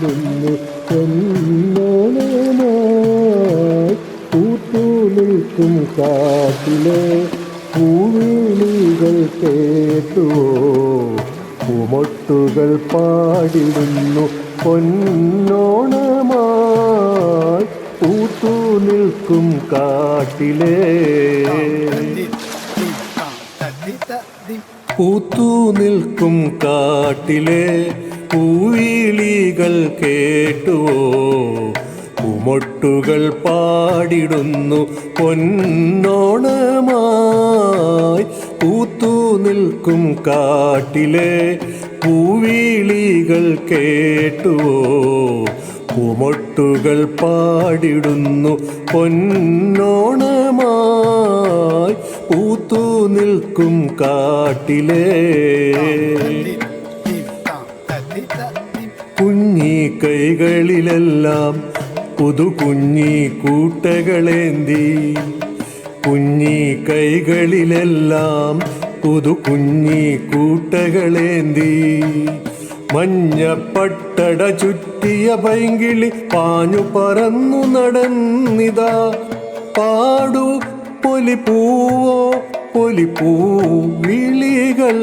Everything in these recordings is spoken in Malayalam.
പാടിടുന്നു പൊന്നോണമായി പൂത്തു നിൽക്കും കാട്ടിലെ പൂവിളികൾ കേട്ടുവോ പൂമൊട്ടുകൾ പാടിടുന്നു പൊന്നോണമായി പൂത്തു നിൽക്കും കാട്ടിലെ പൂത്തു നിൽക്കും കാട്ടിലെ പൂവിളികൾ കേട്ടുവോ പൂമൊട്ടുകൾ പാടിടുന്നു പൊന്നോണമായി പൂത്തു നിൽക്കും കാട്ടിലെ പൂവിളികൾ കേട്ടുവോ പൂമൊട്ടുകൾ പാടിടുന്നു പൊന്നോണമായി പൂത്തു നിൽക്കും കാട്ടിലെ കുഞ്ഞി കൈകളിലെല്ലാം പുതുകുഞ്ഞി കൂട്ടകളേന്തി കുഞ്ഞി കൈകളിലെല്ലാം പുതുകുഞ്ഞി കൂട്ടകളേന്തി മഞ്ഞപ്പട്ടട ചുറ്റിയ പൈങ്കിളി പാഞ്ഞു പറന്നു നടന്നിതാ പാടു പൊലിപ്പൂവോ പൊലിപ്പൂ വിളികൾ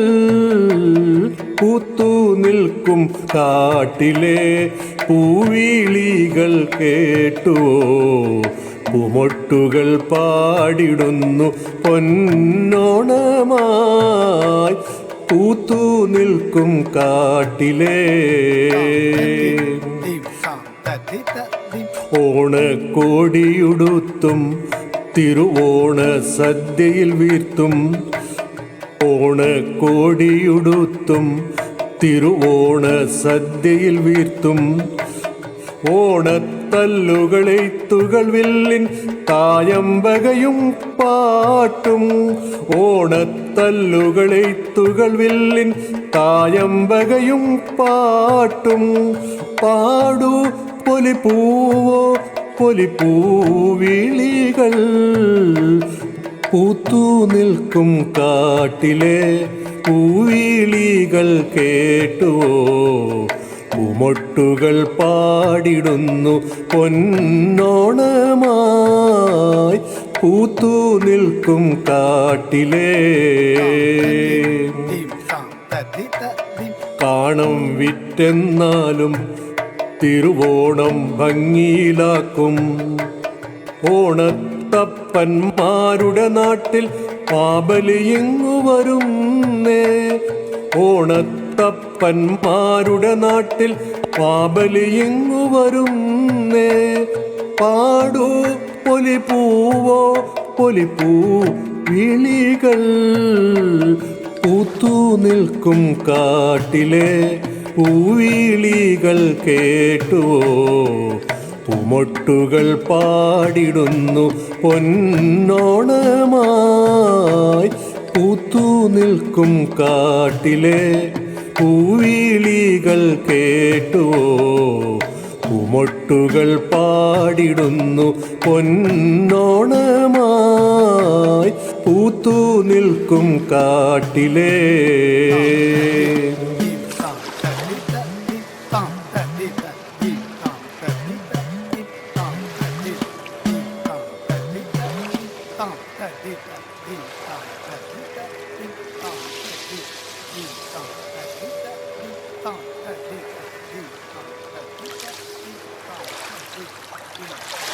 പൂത്തു നിൽക്കും കാട്ടിലെ പൂവിളികൾ കേട്ടുവോ പൂമൊട്ടുകൾ പാടിടുന്നു പൊന്നോണമായി പൂത്തു നിൽക്കും കാട്ടിലെ ഓണക്കോടിയുടുത്തും തിരുവോണ സദ്യയിൽ വീർത്തും ഓണക്കോടിയുടുത്തും തിരുവോണ സദ്യയിൽ വീർത്തും ഓണത്തല്ലുകളെയ്ത്തുകൾ വില്ലിൻ തായമ്പകയും പാട്ടും ഓണത്തല്ലുകളെയ്ത്തുകൾ വില്ലിൻ തായമ്പകയും പാട്ടും പാടു പൊലിപ്പൂവോ പൊലിപ്പൂവിളികൾ പൂത്തു നിൽക്കും കാട്ടിലെ പൂവിളികൾ കേട്ടുവോ പൂമൊട്ടുകൾ പാടിടുന്നു പൊന്നോണമായി പൂത്തു നിൽക്കും കാട്ടിലെ കാണം വിറ്റെന്നാലും തിരുവോണം ഭംഗിയിലാക്കും ഓണത്തപ്പന്മാരുടെ നാട്ടിൽ പാബലിയിങ്ങു വരുന്നേ ഓണത്തപ്പന്മാരുടെ നാട്ടിൽ പാബലിയിങ്ങു വരുന്നേ പാടൂ പൊലിപ്പൂവോ പൊലിപ്പൂ വിളികൾ പൂത്തു നിൽക്കും കാട്ടിലെ പൂവിളികൾ കേട്ടുവോ പൂമൊട്ടുകൾ പാടിടുന്നു പൊന്നോണമായി പൂത്തു നിൽക്കും കാട്ടിലെ പൂവിളികൾ കേട്ടുവോ പൂമൊട്ടുകൾ പാടിടുന്നു പൊന്നോണമായി പൂത്തു നിൽക്കും കാട്ടിലെ Thank you.